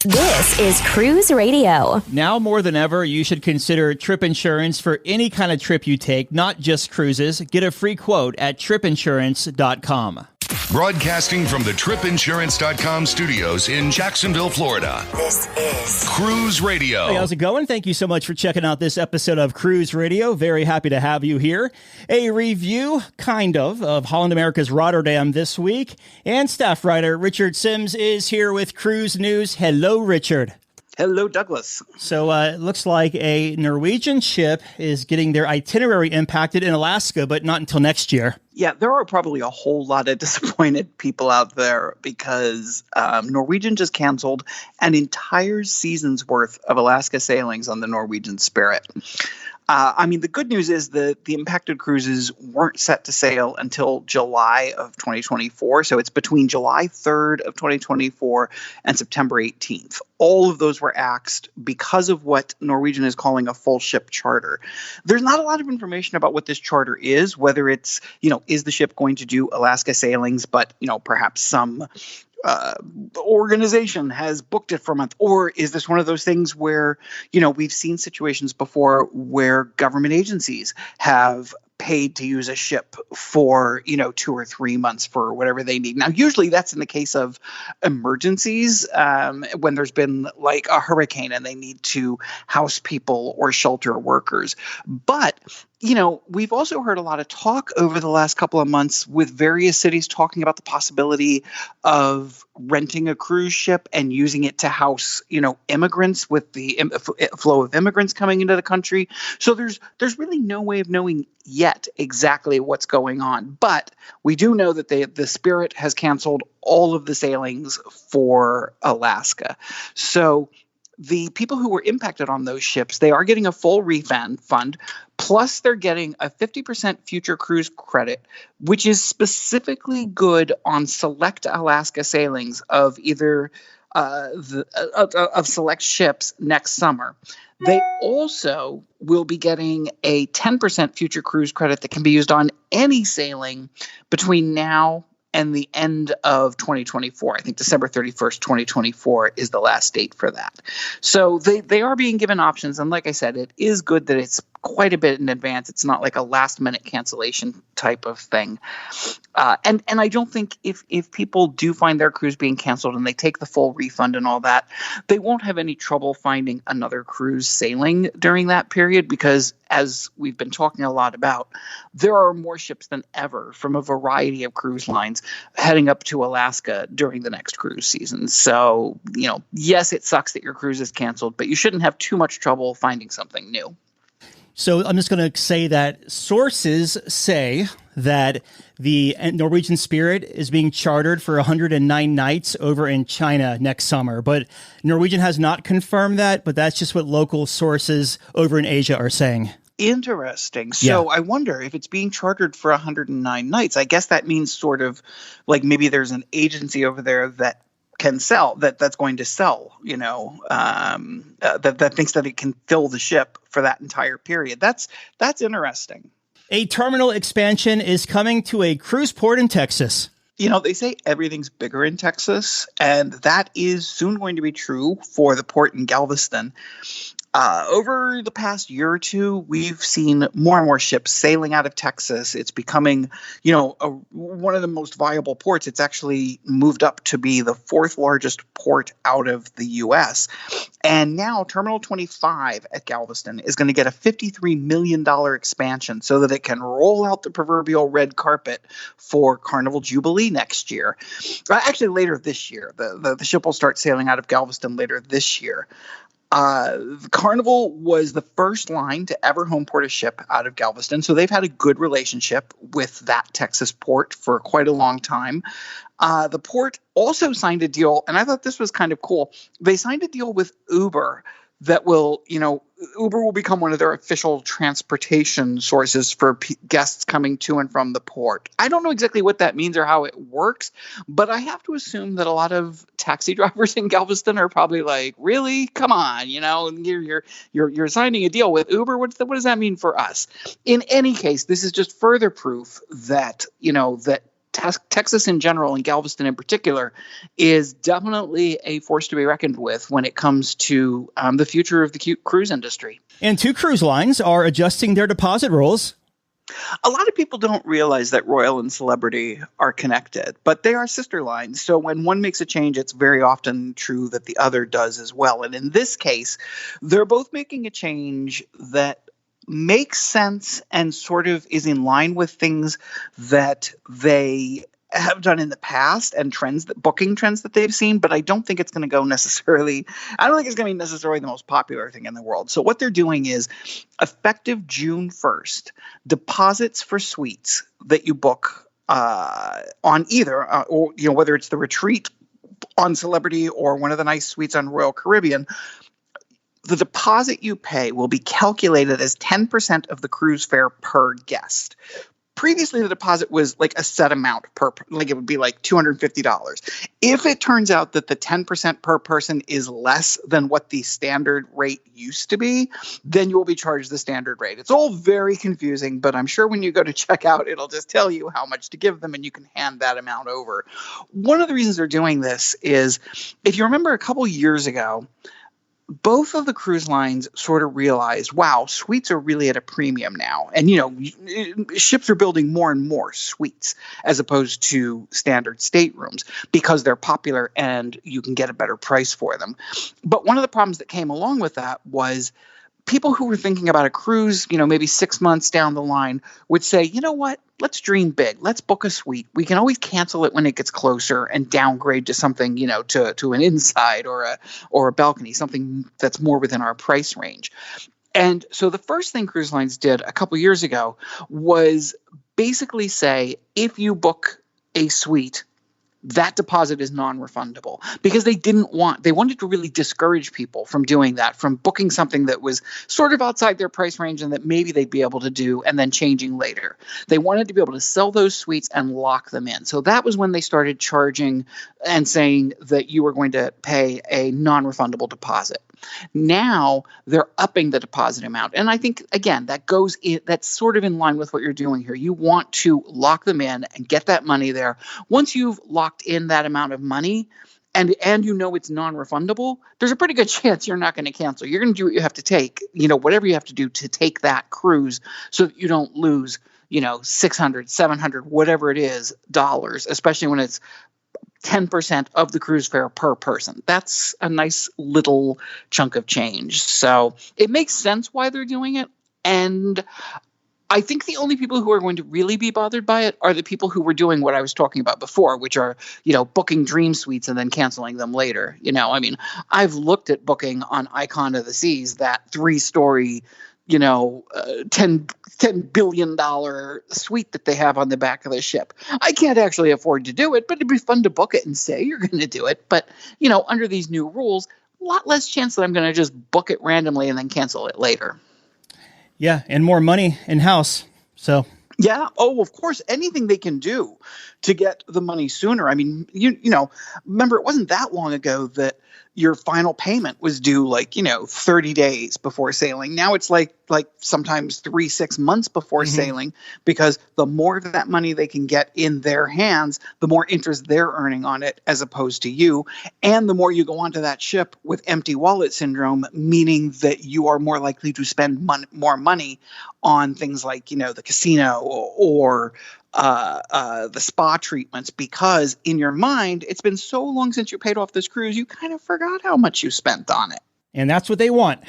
This is Cruise Radio. Now more than ever, you should consider trip insurance for any kind of trip you take, not just cruises. Get a free quote at tripinsurance.com. Broadcasting from the tripinsurance.com studios in Jacksonville, Florida. This is Cruise Radio. Hey, how's it going? Thank you so much for checking out this episode of Cruise Radio. Very happy to have you here. A review, of Holland America's Rotterdam this week. And staff writer Richard Sims is here with Cruise News. Hello, Richard. Hello, Douglas. So it looks like a Norwegian ship is getting their itinerary impacted in Alaska, but not until next year. Yeah, there are probably a whole lot of disappointed people out there because Norwegian just canceled an entire season's worth of Alaska sailings on the Norwegian Spirit. The good news is that the impacted cruises weren't set to sail until July of 2024. So it's between July 3rd of 2024 and September 18th. All of those were axed because of what Norwegian is calling a full ship charter. There's not a lot of information about what this charter is, whether it's, is the ship going to do Alaska sailings, but, perhaps some organization has booked it for a month, or is this one of those things where, we've seen situations before where government agencies have paid to use a ship for, 2 or 3 months for whatever they need. Now, usually that's in the case of emergencies, when there's been like a hurricane and they need to house people or shelter workers. But we've also heard a lot of talk over the last couple of months with various cities talking about the possibility of renting a cruise ship and using it to house, immigrants with the flow of immigrants coming into the country. So there's really no way of knowing yet exactly what's going on. But we do know that the Spirit has canceled all of the sailings for Alaska. So the people who were impacted on those ships, they are getting a full refund fund, plus they're getting a 50% future cruise credit, which is specifically good on select Alaska sailings of either of select ships next summer. They also will be getting a 10% future cruise credit that can be used on any sailing between now and the end of 2024. I think December 31st, 2024 is the last date for that. So they are being given options. And like I said, it is good that it's quite a bit in advance. It's not like a last minute cancellation type of thing. And I don't think if people do find their cruise being canceled and they take the full refund and all that, they won't have any trouble finding another cruise sailing during that period because, as we've been talking a lot about, there are more ships than ever from a variety of cruise lines heading up to Alaska during the next cruise season. So, yes, it sucks that your cruise is canceled, but you shouldn't have too much trouble finding something new. So I'm just going to say that sources say that the Norwegian Spirit is being chartered for 109 nights over in China next summer. But Norwegian has not confirmed that, but that's just what local sources over in Asia are saying. Interesting. So I wonder if it's being chartered for 109 nights. I guess that means sort of like maybe there's an agency over there that can sell, that's going to sell, that thinks that it can fill the ship for that entire period. That's interesting. A terminal expansion is coming to a cruise port in Texas. They say everything's bigger in Texas, and that is soon going to be true for the port in Galveston. Over the past year or two, we've seen more and more ships sailing out of Texas. It's becoming, one of the most viable ports. It's actually moved up to be the fourth largest port out of the U.S. And now Terminal 25 at Galveston is going to get a $53 million expansion so that it can roll out the proverbial red carpet for Carnival Jubilee next year. Actually, later this year. The ship will start sailing out of Galveston later this year. Carnival was the first line to ever home port a ship out of Galveston, so they've had a good relationship with that Texas port for quite a long time. The port also signed a deal, and I thought this was kind of cool. They signed a deal with Uber that will, Uber will become one of their official transportation sources for guests coming to and from the port. I don't know exactly what that means or how it works, but I have to assume that a lot of taxi drivers in Galveston are probably like, really? Come on, you're signing a deal with Uber. What does that mean for us? In any case, this is just further proof that, that Texas in general and Galveston in particular is definitely a force to be reckoned with when it comes to the future of the cruise industry. And 2 cruise lines are adjusting their deposit rules. A lot of people don't realize that Royal and Celebrity are connected, but they are sister lines. So when one makes a change, it's very often true that the other does as well. And in this case, they're both making a change that makes sense and sort of is in line with things that they have done in the past and booking trends that they've seen, but I don't think it's going to go necessarily. I don't think it's going to be necessarily the most popular thing in the world. So what they're doing is, effective June 1st, deposits for suites that you book on either, or whether it's the retreat on Celebrity or one of the nice suites on Royal Caribbean, the deposit you pay will be calculated as 10% of the cruise fare per guest. Previously, the deposit was like a set amount like it would be like $250. If it turns out that the 10% per person is less than what the standard rate used to be, then you will be charged the standard rate. It's all very confusing, but I'm sure when you go to check out, it'll just tell you how much to give them and you can hand that amount over. One of the reasons they're doing this is, if you remember a couple years ago, both of the cruise lines sort of realized, wow, suites are really at a premium now. And, ships are building more and more suites as opposed to standard staterooms because they're popular and you can get a better price for them. But one of the problems that came along with that was people who were thinking about a cruise, maybe 6 months down the line would say, you know what, let's dream big. Let's book a suite. We can always cancel it when it gets closer and downgrade to something, to an inside or a balcony, something that's more within our price range. And so the first thing cruise lines did a couple years ago was basically say, if you book a suite, that deposit is non-refundable, because they wanted to really discourage people from doing that, from booking something that was sort of outside their price range and that maybe they'd be able to do and then changing later. They wanted to be able to sell those suites and lock them in. So that was when they started charging and saying that you were going to pay a non-refundable deposit. Now they're upping the deposit amount. And I think, again, that's sort of in line with what you're doing here. You want to lock them in and get that money there. Once you've locked in that amount of money and it's non-refundable, there's a pretty good chance you're not going to cancel. You're going to do what you have to take, whatever you have to do to take that cruise so that you don't lose, $600, $700, whatever it is, dollars, especially when it's 10% of the cruise fare per person. That's a nice little chunk of change. So it makes sense why they're doing it. And I think the only people who are going to really be bothered by it are the people who were doing what I was talking about before, which are, booking dream suites and then canceling them later. I've looked at booking on Icon of the Seas, that 3-story, $10 billion suite that they have on the back of the ship. I can't actually afford to do it, but it'd be fun to book it and say you're going to do it. But, under these new rules, a lot less chance that I'm going to just book it randomly and then cancel it later. Yeah, and more money in-house. So yeah. Oh, of course, anything they can do to get the money sooner. I mean, remember, it wasn't that long ago that your final payment was due 30 days before sailing. Now it's like sometimes 3-6 months before sailing, because the more of that money they can get in their hands, the more interest they're earning on it as opposed to you. And the more you go onto that ship with empty wallet syndrome, meaning that you are more likely to spend more money on things like, the casino or the spa treatments, because in your mind, it's been so long since you paid off this cruise, you kind of forgot how much you spent on it. And that's what they want.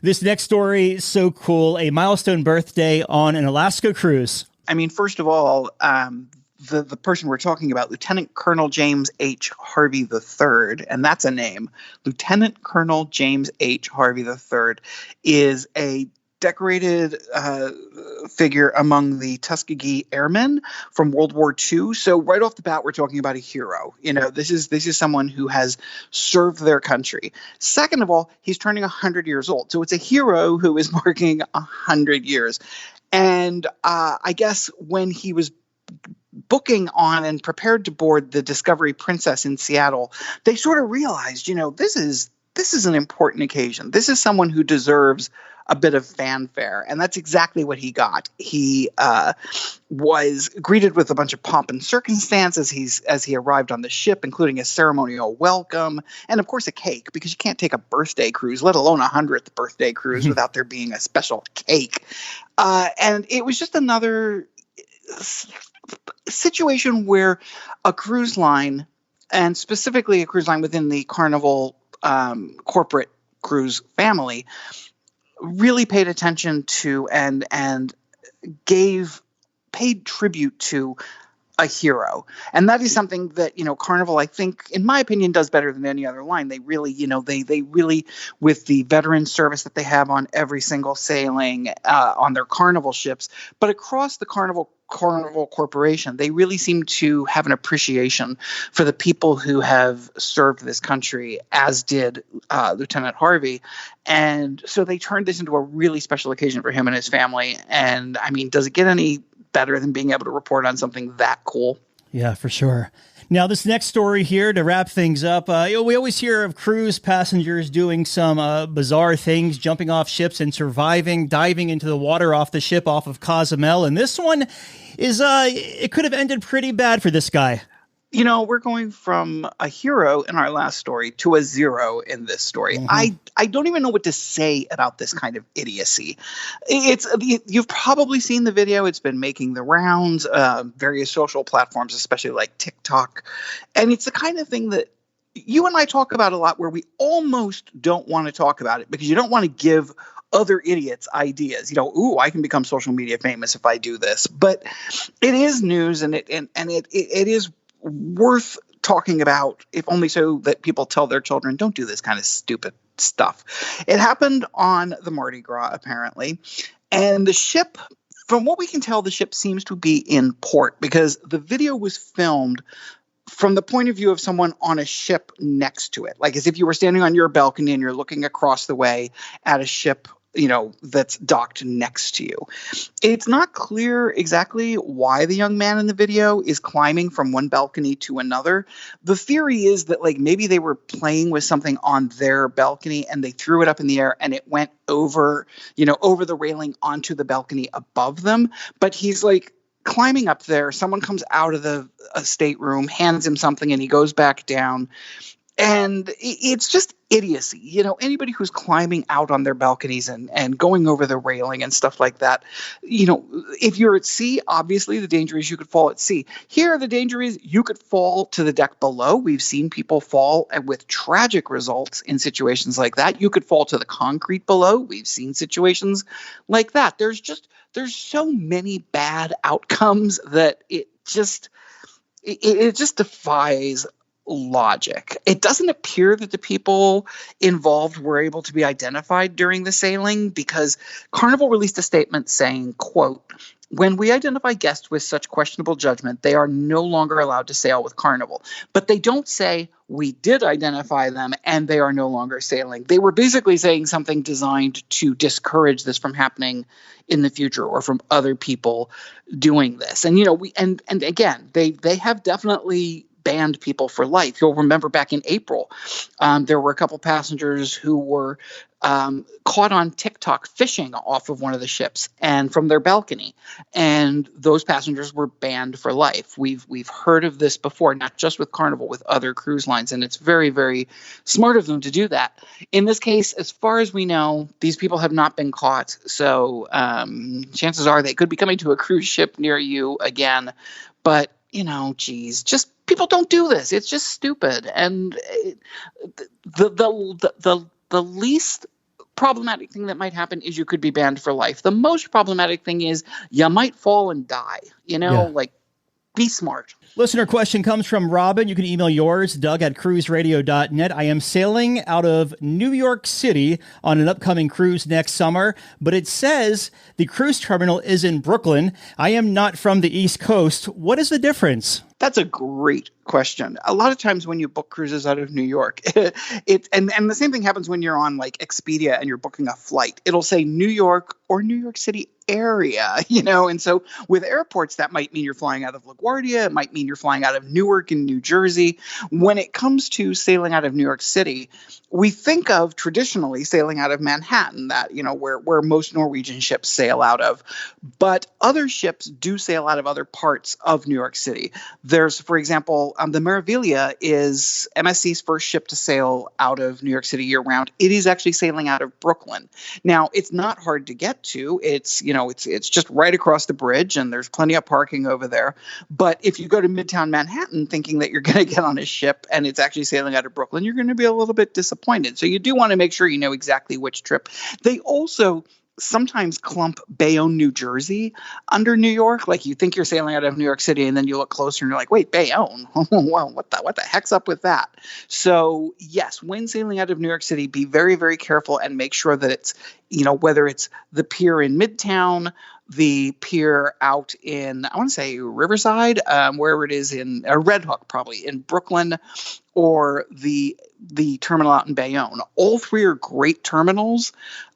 This next story is so cool. A milestone birthday on an Alaska cruise. I mean, first of all, the person we're talking about, Lieutenant Colonel James H. Harvey III, and that's a name. Lieutenant Colonel James H. Harvey III is a decorated figure among the Tuskegee Airmen from World War II. So right off the bat, we're talking about a hero. This is someone who has served their country. Second of all, he's turning 100 years old. So it's a hero who is marking 100 years. And I guess when he was booking on and prepared to board the Discovery Princess in Seattle, they sort of realized, this is this is an important occasion. This is someone who deserves a bit of fanfare, and that's exactly what he got. He was greeted with a bunch of pomp and circumstance as he arrived on the ship, including a ceremonial welcome and, of course, a cake, because you can't take a birthday cruise, let alone a 100th birthday cruise, without there being a special cake. And it was just another situation where a cruise line, and specifically a cruise line within the Carnival corporate cruise family, really paid attention to and paid tribute to a hero. And that is something that, Carnival, I think, in my opinion, does better than any other line. They really, they really, with the veteran service that they have on every single sailing on their Carnival ships, but across the Carnival Corporation, they really seem to have an appreciation for the people who have served this country, as did Lieutenant Harvey. And so they turned this into a really special occasion for him and his family. And I mean, does it get any better than being able to report on something that cool? Yeah, for sure. Now, this next story here, to wrap things up, we always hear of cruise passengers doing some bizarre things, jumping off ships and surviving, diving into the water off the ship off of Cozumel. And this one is, it could have ended pretty bad for this guy. We're going from a hero in our last story to a zero in this story. Mm-hmm. I don't even know what to say about this kind of idiocy. You've probably seen the video. It's been making the rounds, various social platforms, especially like TikTok. And it's the kind of thing that you and I talk about a lot, where we almost don't want to talk about it because you don't want to give other idiots ideas. I can become social media famous if I do this. But it is news, and it is worth talking about, if only so that people tell their children, don't do this kind of stupid stuff. It happened on the Mardi Gras, apparently. And the ship, from what we can tell, the ship seems to be in port, because the video was filmed from the point of view of someone on a ship next to it. Like as if you were standing on your balcony and you're looking across the way at a ship that's docked next to you. It's not clear exactly why the young man in the video is climbing from one balcony to another. The theory is that maybe they were playing with something on their balcony and they threw it up in the air and it went over the railing onto the balcony above them. But he's climbing up there. Someone comes out of the stateroom, hands him something, and he goes back down. And it's just idiocy. Anybody who's climbing out on their balconies and going over the railing and stuff like that, if you're at sea, obviously the danger is you could fall at sea. Here, the danger is you could fall to the deck below. We've seen people fall with tragic results in situations like that. You could fall to the concrete below. We've seen situations like that. There's so many bad outcomes that it just defies logic. It doesn't appear that the people involved were able to be identified during the sailing, because Carnival released a statement saying, quote, "When we identify guests with such questionable judgment, they are no longer allowed to sail with Carnival." But they don't say we did identify them and they are no longer sailing. They were basically saying something designed to discourage this from happening in the future, or from other people doing this. And and again, they have definitely banned people for life. You'll remember back in April, there were a couple passengers who were caught on TikTok fishing off of one of the ships and from their balcony, and those passengers were banned for life. We've heard of this before, not just with Carnival, with other cruise lines, and it's very, very smart of them to do that. In this case, as far as we know, these people have not been caught, so chances are they could be coming to a cruise ship near you again. But just people don't do this. It's just stupid. And the least problematic thing that might happen is you could be banned for life. The most problematic thing is you might fall and die. Be smart. Listener question comes from Robin. You can email yours, Doug@cruiseradio.net. I am sailing out of New York City on an upcoming cruise next summer, but it says the cruise terminal is in Brooklyn. I am not from the East Coast. What is the difference? That's a great question. A lot of times when you book cruises out of New York, and the same thing happens when you're on like Expedia and you're booking a flight. It'll say New York or New York City area, and so with airports, that might mean you're flying out of LaGuardia. It might mean you're flying out of Newark in New Jersey. When it comes to sailing out of New York City, we think of traditionally sailing out of Manhattan, that, where most Norwegian ships sail out of. But other ships do sail out of other parts of New York City. There's, for example, the Meraviglia is MSC's first ship to sail out of New York City year round. It is actually sailing out of Brooklyn. Now, it's not hard to get to. It's just right across the bridge, and there's plenty of parking over there. But if you go to Midtown Manhattan thinking that you're going to get on a ship and it's actually sailing out of Brooklyn, you're going to be a little bit disappointed. So you do want to make sure you know exactly which trip. They also sometimes clump Bayonne, New Jersey under New York. Like, you think you're sailing out of New York City, and then you look closer and you're like, wait, Bayonne? Well, what the heck's up with that? So yes, when sailing out of New York City, be very, very careful and make sure that it's, whether it's the pier in Midtown, the pier out in, I want to say Riverside, wherever it is in Red Hook, probably in Brooklyn, or the terminal out in Bayonne. All three are great terminals,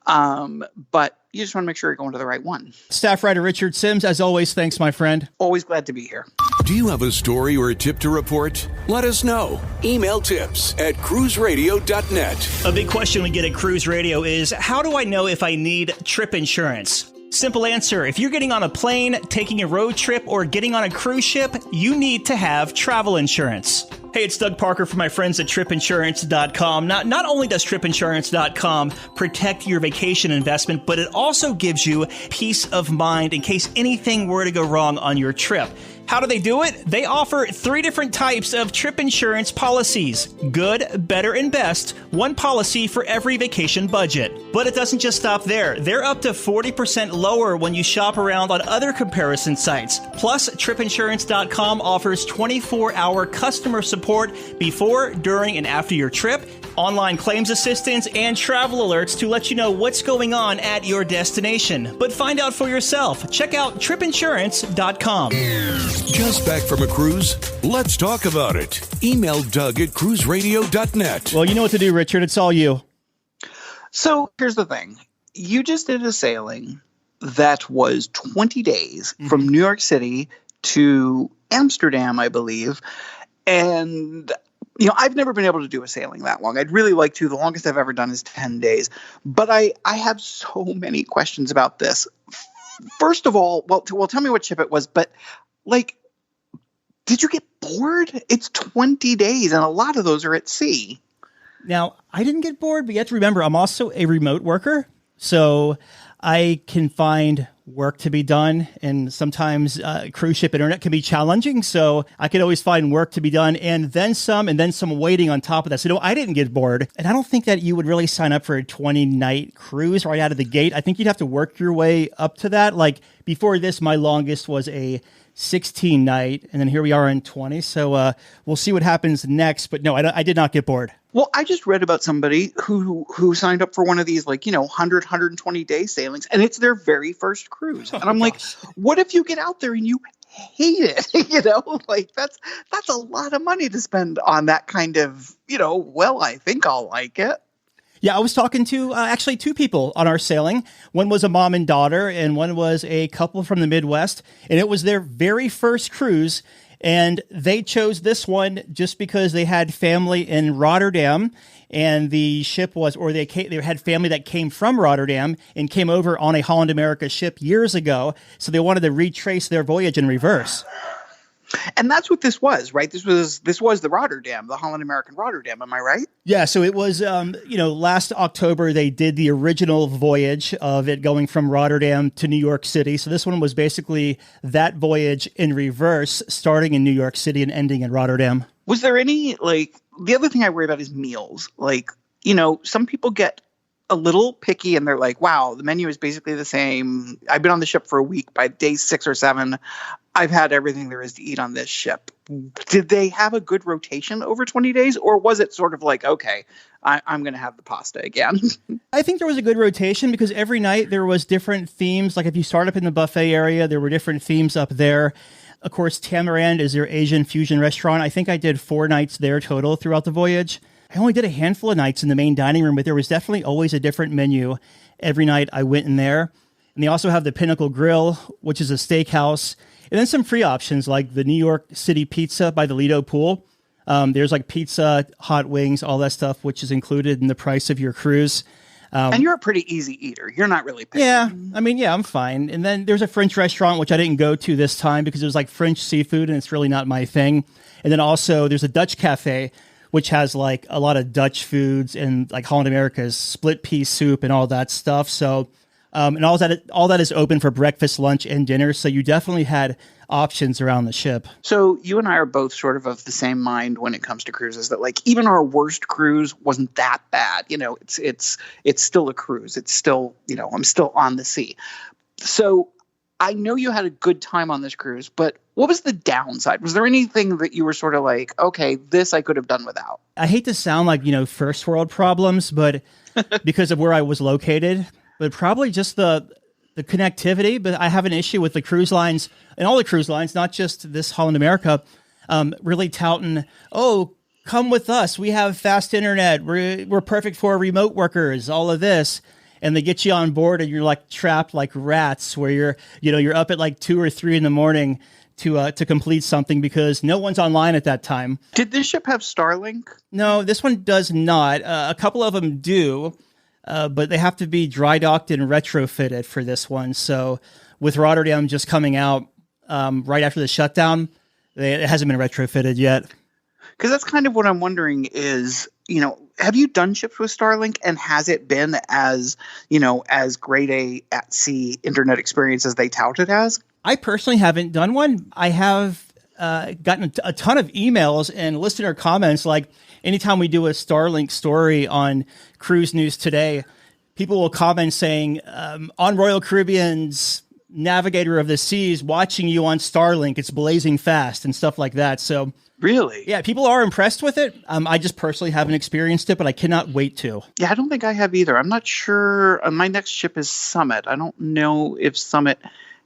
but you just want to make sure you're going to the right one. Staff writer Richard Sims, as always, thanks, my friend. Always glad to be here. Do you have a story or a tip to report? Let us know. Email tips@cruiseradio.net. A big question we get at Cruise Radio is, how do I know if I need trip insurance? Simple answer. If you're getting on a plane, taking a road trip, or getting on a cruise ship, you need to have travel insurance. Hey, it's Doug Parker from my friends at tripinsurance.com. Not only does tripinsurance.com protect your vacation investment, but it also gives you peace of mind in case anything were to go wrong on your trip. How do they do it? They offer 3 different types of trip insurance policies. Good, better, and best. One policy for every vacation budget. But it doesn't just stop there. They're up to 40% lower when you shop around on other comparison sites. Plus, tripinsurance.com offers 24-hour customer support before, during, and after your trip, online claims assistance, and travel alerts to let you know what's going on at your destination. But find out for yourself. Check out tripinsurance.com. Just back from a cruise? Let's talk about it. Email Doug at cruiseradio.net. Well, you know what to do, Richard. It's all you. So here's the thing. You just did a sailing that was 20 days from New York City to Amsterdam, I believe. And I've never been able to do a sailing that long. I'd really like to. The longest I've ever done is 10 days. But I have so many questions about this. First of all, tell me what ship it was, but did you get bored? It's 20 days, and a lot of those are at sea. Now, I didn't get bored, but you have to remember, I'm also a remote worker, so I can find work to be done, and sometimes cruise ship internet can be challenging, so I could always find work to be done, and then some waiting on top of that. So no, I didn't get bored, and I don't think that you would really sign up for a 20-night cruise right out of the gate. I think you'd have to work your way up to that. Like, before this, my longest was a 16-night, and then here we are in 20, so we'll see what happens next, but no, I did not get bored. Well, I just read about somebody who signed up for one of these 120-day sailings, and it's their very first cruise. And I'm like, what if you get out there and you hate it? That's a lot of money to spend on that kind of, I think I'll like it. Yeah, I was talking to actually 2 people on our sailing. One was a mom and daughter, and one was a couple from the Midwest, and it was their very first cruise. And they chose this one just because they had family in Rotterdam, and the ship was, or they had family that came from Rotterdam and came over on a Holland America ship years ago. So they wanted to retrace their voyage in reverse. And that's what this was, right? This was the Rotterdam, the Holland American Rotterdam. Am I right? Yeah. So it was, last October, they did the original voyage of it going from Rotterdam to New York City. So this one was basically that voyage in reverse, starting in New York City and ending in Rotterdam. Was there any, the other thing I worry about is meals. Some people get a little picky and they're like, wow, the menu is basically the same. I've been on the ship for a week. By day 6 or 7, I've had everything there is to eat on this ship. Did they have a good rotation over 20 days? Or was it sort of like, okay, I'm going to have the pasta again? I think there was a good rotation because every night there was different themes. Like if you start up in the buffet area, there were different themes up there. of course, Tamarind is their Asian fusion restaurant. I think I did 4 nights there total throughout the voyage. I only did a handful of nights in the main dining room, but there was definitely always a different menu every night I went in there. And they also have the Pinnacle Grill, which is a steakhouse, and then some free options like the New York City Pizza by the Lido Pool. There's like pizza, hot wings, all that stuff, which is included in the price of your cruise. And you're a pretty easy eater. You're not really picky. Yeah, I mean, yeah, I'm fine. And then there's a French restaurant, which I didn't go to this time because it was like French seafood, and it's really not my thing. And then also there's a Dutch cafe, which has like a lot of Dutch foods and like Holland America's split pea soup and all that stuff. So, and all that is open for breakfast, lunch, and dinner. So you definitely had options around the ship. So you and I are both sort of the same mind when it comes to cruises, that like even our worst cruise wasn't that bad. You know, it's still a cruise. It's still, you know, I'm still on the sea. So I know you had a good time on this cruise, but what was the downside? Was there anything that you were sort of like, okay, this I could have done without? I hate to sound like, you know, first world problems, but because of where I was located, but probably just the connectivity. But I have an issue with the cruise lines and all the cruise lines, not just this Holland America, really touting, oh, come with us. We have fast internet. We're perfect for remote workers, all of this. And they get you on board and you're like trapped like rats where you're up at like 2 or 3 in the morning to complete something because no one's online at that time. Did this ship have Starlink? No, this one does not. A couple of them do. But they have to be dry docked and retrofitted for this one. So with Rotterdam just coming out right after the shutdown, it hasn't been retrofitted yet. Because that's kind of what I'm wondering is, you know, have you done ships with Starlink, and has it been as, you know, as great a at-sea internet experience as they tout it as? I personally haven't done one. I have gotten a ton of emails and listener comments. Like anytime we do a Starlink story on Cruise News Today, people will comment saying, on Royal Caribbean's Navigator of the Seas, watching you on Starlink, it's blazing fast and stuff like that. So really, yeah, people are impressed with it. I just personally haven't experienced it, but I cannot wait to. Yeah, I don't think I have either. I'm not sure. My next ship is Summit. I don't know if Summit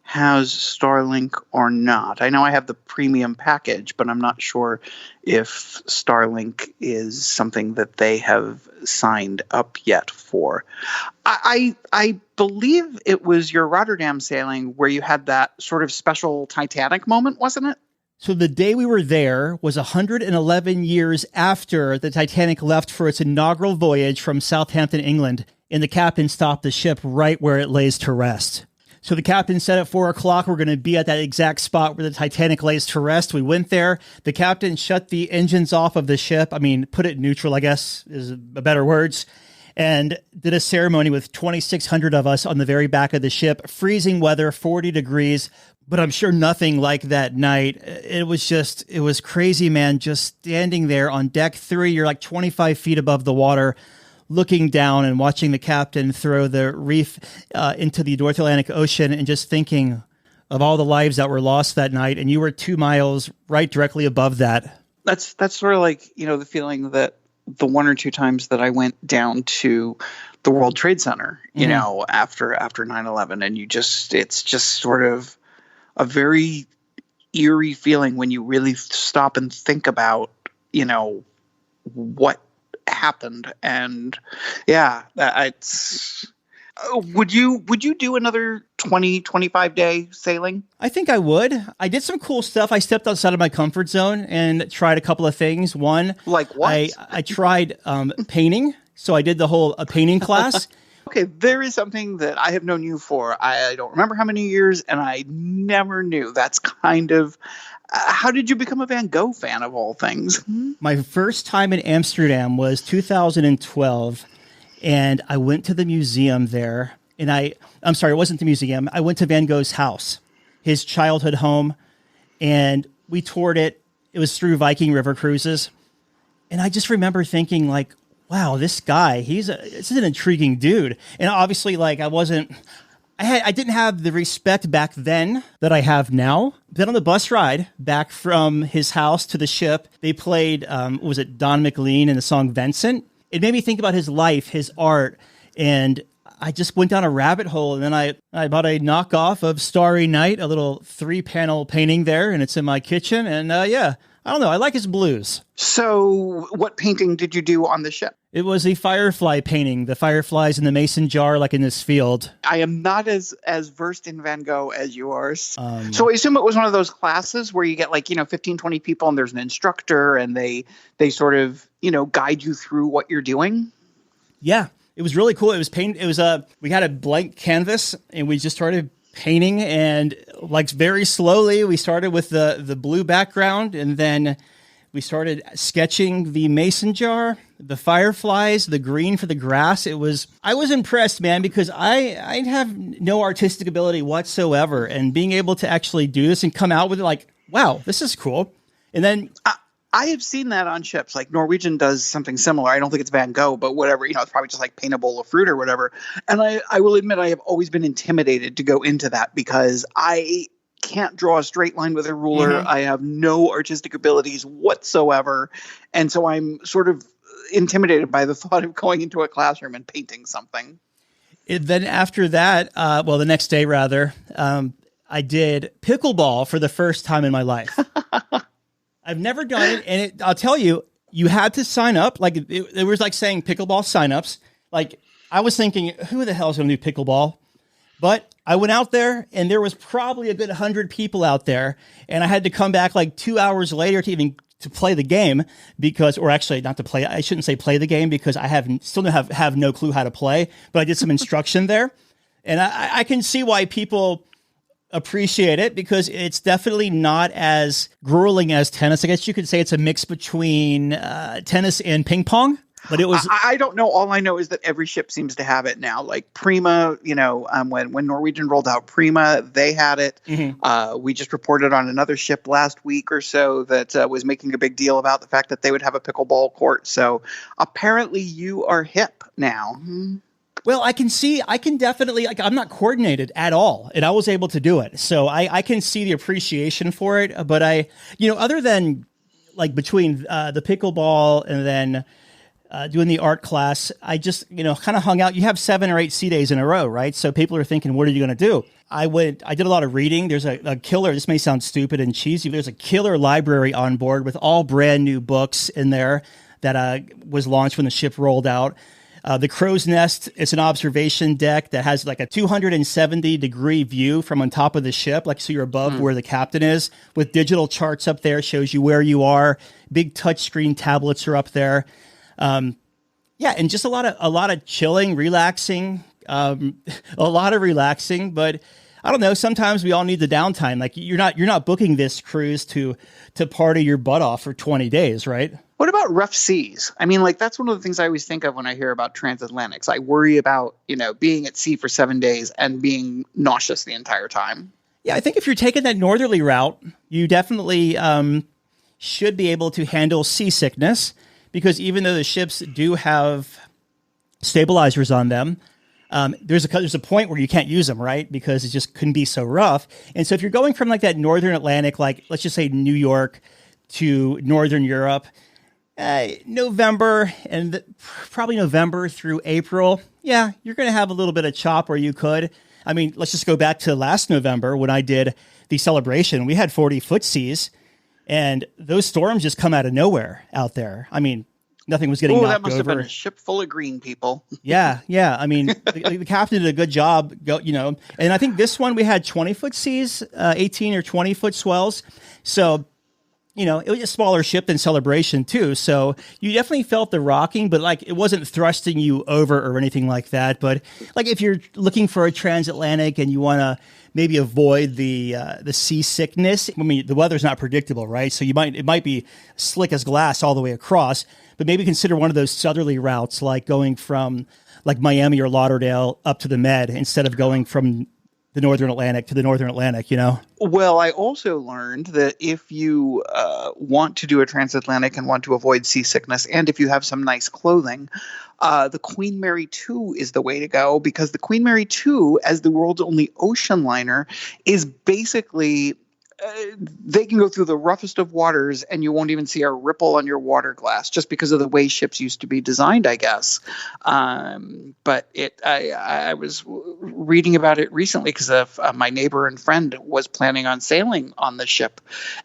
has Starlink or not. I know I have the premium package, but I'm not sure if Starlink is something that they have signed up yet for. I believe it was your Rotterdam sailing where you had that sort of special Titanic moment, wasn't it? So the day we were there was 111 years after the Titanic left for its inaugural voyage from Southampton, England, and the captain stopped the ship right where it lays to rest. So the captain said at 4:00, we're going to be at that exact spot where the Titanic lays to rest. We went there. The captain shut the engines off of the ship. I mean, put it neutral, I guess, is a better words. And did a ceremony with 2,600 of us on the very back of the ship. Freezing weather, 40 degrees. But I'm sure nothing like that night. It was crazy, man. Just standing there on deck 3, you're like 25 feet above the water, looking down and watching the captain throw the reef into the North Atlantic Ocean and just thinking of all the lives that were lost that night. And you were 2 miles right directly above that. That's sort of like, you know, the feeling that the 1 or 2 times that I went down to the World Trade Center, you know, after 9/11, and it's just sort of a very eerie feeling when you really stop and think about, you know, what happened. And yeah, it's would you do another 25 day sailing? I think I would. I did some cool stuff. I stepped outside of my comfort zone and tried a couple of things. One, like what? I tried painting. So I did the whole painting class. Okay, there is something that I have known you for. I don't remember how many years, and I never knew. That's kind of how did you become a Van Gogh fan of all things? My first time in Amsterdam was 2012, and I went to the museum there. And I'm sorry, it wasn't the museum. I went to Van Gogh's house, his childhood home, and we toured it. It was through Viking River Cruises. And I just remember thinking, like, wow, this guy, this is an intriguing dude. And obviously, like, I didn't have the respect back then that I have now. Then on the bus ride back from his house to the ship, they played, was it Don McLean and the song Vincent? It made me think about his life, his art, and I just went down a rabbit hole, and then I bought a knockoff of Starry Night, a little 3-panel painting there, and it's in my kitchen. And yeah, I don't know. I like his blues. So what painting did you do on the ship? It was the firefly painting, the fireflies in the mason jar, like in this field. I am not as versed in Van Gogh as you are. So I assume it was one of those classes where you get 15, 20 people and there's an instructor and they sort of, guide you through what you're doing. Yeah, it was really cool. It was paint. It was we had a blank canvas and we just started painting, and very slowly we started with the blue background, and then we started sketching the mason jar, the fireflies, the green for the grass. I was impressed, man, because I have no artistic ability whatsoever, and being able to actually do this and come out with it wow, this is cool. And then I have seen that on ships. Norwegian does something similar. I don't think it's Van Gogh, but whatever, it's probably just paint a bowl of fruit or whatever. And I will admit I have always been intimidated to go into that because I can't draw a straight line with a ruler. Mm-hmm. I have no artistic abilities whatsoever. And so I'm sort of intimidated by the thought of going into a classroom and painting something. Then after that, the next day rather, I did pickleball for the first time in my life. I've never done it. And I'll tell you, you had to sign up. It was saying pickleball signups. I was thinking, who the hell is going to do pickleball? But I went out there, and there was probably a good 100 people out there, and I had to come back 2 hours later to play the game or actually not to play. I shouldn't say play the game because I still have no clue how to play, but I did some instruction there, and I can see why people appreciate it because it's definitely not as grueling as tennis. I guess you could say it's a mix between tennis and ping pong. But it was. I don't know. All I know is that every ship seems to have it now. Prima, when Norwegian rolled out Prima, they had it. Mm-hmm. We just reported on another ship last week or so that was making a big deal about the fact that they would have a pickleball court. So apparently, you are hip now. Well, I can definitely, I'm not coordinated at all, and I was able to do it. So I can see the appreciation for it. But other than between the pickleball and then doing the art class, I just, kind of hung out. You have 7 or 8 sea days in a row, right? So people are thinking, what are you going to do? I did a lot of reading. There's a killer, this may sound stupid and cheesy, but there's a killer library on board with all brand new books in there that was launched when the ship rolled out. The Crow's Nest, it's an observation deck that has a 270-degree view from on top of the ship, so you're above where the captain is, with digital charts up there, shows you where you are. Big touchscreen tablets are up there. And just a lot of chilling, relaxing, a lot of relaxing, but I don't know. Sometimes we all need the downtime. You're not booking this cruise to party your butt off for 20 days, right? What about rough seas? I mean, that's one of the things I always think of when I hear about transatlantics. I worry about, being at sea for 7 days and being nauseous the entire time. Yeah, I think if you're taking that northerly route, you definitely should be able to handle seasickness. Because even though the ships do have stabilizers on them, there's a point where you can't use them, right? Because it just couldn't be so rough. And so if you're going from that northern Atlantic, let's just say New York to northern Europe, November and probably November through April, yeah, you're going to have a little bit of chop where you could. I mean, let's just go back to last November when I did the celebration. We had 40-foot seas. And those storms just come out of nowhere out there. I mean, nothing was getting knocked over. That must have been a ship full of green people. Yeah. I mean, the captain did a good job, And I think this one we had 20-foot seas, 18 or 20-foot swells. So, it was a smaller ship than Celebration too. So you definitely felt the rocking, but it wasn't thrusting you over or anything like that. But if you're looking for a transatlantic and you want to maybe avoid the seasickness. I mean, the weather's not predictable, right? So it might be slick as glass all the way across, but maybe consider one of those southerly routes, like going from Miami or Lauderdale up to the Med instead of going from the Northern Atlantic to the Northern Atlantic, Well, I also learned that if you want to do a transatlantic and want to avoid seasickness, and if you have some nice clothing, the Queen Mary 2 is the way to go, because the Queen Mary 2, as the world's only ocean liner, is basically they can go through the roughest of waters and you won't even see a ripple on your water glass just because of the way ships used to be designed, I guess. But I was reading about it recently because of my neighbor and friend was planning on sailing on the ship.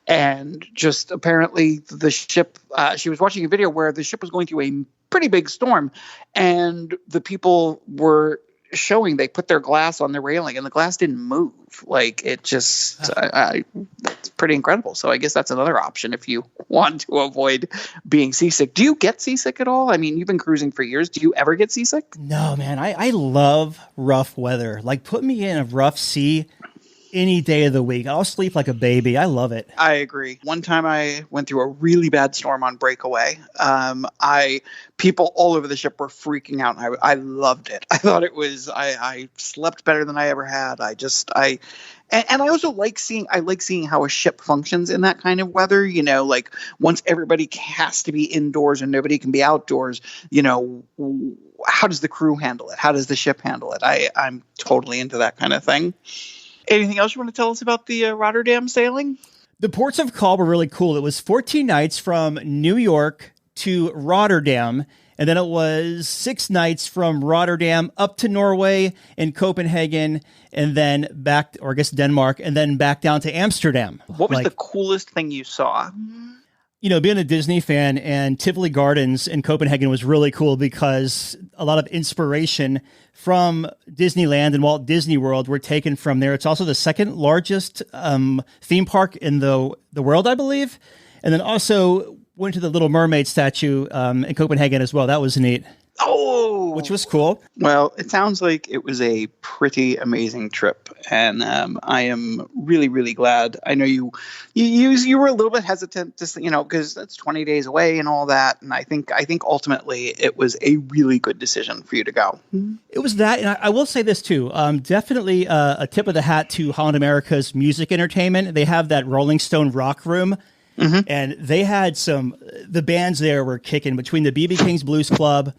And just apparently the ship, she was watching a video where the ship was going through a pretty big storm and the people were showing they put their glass on the railing and the glass didn't move. Like it just that's pretty incredible. So I guess that's another option if you want to avoid being seasick. Do you get seasick at all? I mean, you've been cruising for years. Do you ever get seasick? No, man. I love rough weather. Like put me in a rough sea any day of the week. I'll sleep like a baby. I love it. I agree. One time I went through a really bad storm on breakaway. People all over the ship were freaking out. I loved it. I thought it was, I slept better than I ever had. And I also like seeing how a ship functions in that kind of weather. You know, like once everybody has to be indoors and nobody can be outdoors, you know, how does the crew handle it? How does the ship handle it? I'm totally into that kind of thing. Anything else you want to tell us about the Rotterdam sailing? The ports of call were really cool. It was 14 nights from New York to Rotterdam, and then it was 6 nights from Rotterdam up to Norway and Copenhagen, and then back, or I guess Denmark, and then back down to Amsterdam. What was the coolest thing you saw? You know, being a Disney fan, and Tivoli Gardens in Copenhagen was really cool because a lot of inspiration from Disneyland and Walt Disney World were taken from there. It's also the second largest theme park in the world, I believe. And then also went to the Little Mermaid statue in Copenhagen as well. That was neat. Oh, which was cool. Well, it sounds like it was a pretty amazing trip, and I am really, really glad. I know you were a little bit hesitant, just because that's 20 days away and all that. And I think ultimately it was a really good decision for you to go. It was that, and I will say this too. Definitely a tip of the hat to Holland America's music entertainment. They have that Rolling Stone rock room. Mm-hmm. And they had the bands there were kicking between the B.B. King's Blues Club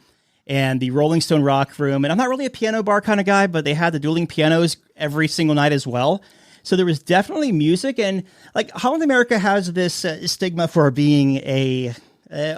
and the Rolling Stone Rock Room. And I'm not really a piano bar kind of guy, but they had the dueling pianos every single night as well. So there was definitely music. And like Holland America has this stigma for being a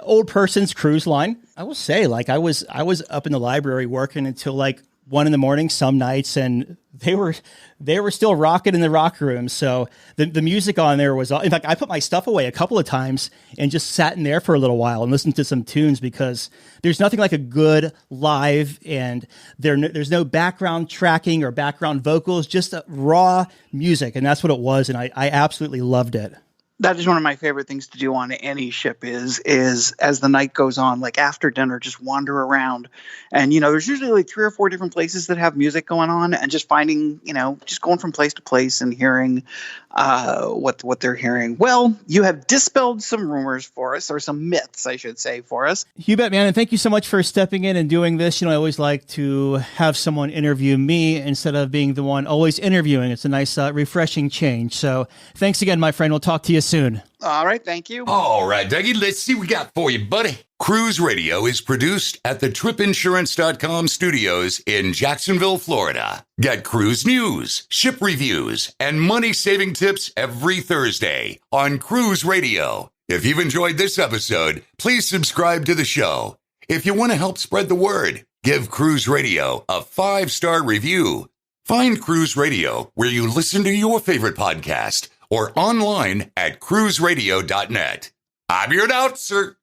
old person's cruise line. I will say, like I was up in the library working until like 1 a.m. some nights, and they were still rocking in the rock room. So the music on there was, in fact, I put my stuff away a couple of times and just sat in there for a little while and listened to some tunes, because there's nothing like a good live, and there's no background tracking or background vocals, just raw music. And that's what it was. And I absolutely loved it. That is one of my favorite things to do on any ship is as the night goes on, like after dinner, just wander around. And, there's usually like 3 or 4 different places that have music going on, and just finding, just going from place to place and hearing what they're hearing. Well, you have dispelled some rumors for us, or some myths, I should say, for us. You bet, man. And thank you so much for stepping in and doing this. I always like to have someone interview me instead of being the one always interviewing. It's a nice, refreshing change. So thanks again, my friend. We'll talk to you soon. All right. Thank you. All right, Dougie, let's see what we got for you, buddy. Cruise Radio is produced at the tripinsurance.com studios in Jacksonville, Florida. Get cruise news, ship reviews, and money-saving tips every Thursday on Cruise Radio. If you've enjoyed this episode, please subscribe to the show. If you want to help spread the word, give Cruise Radio a 5-star review. Find Cruise Radio where you listen to your favorite podcast, or online at cruiseradio.net. I'm your announcer,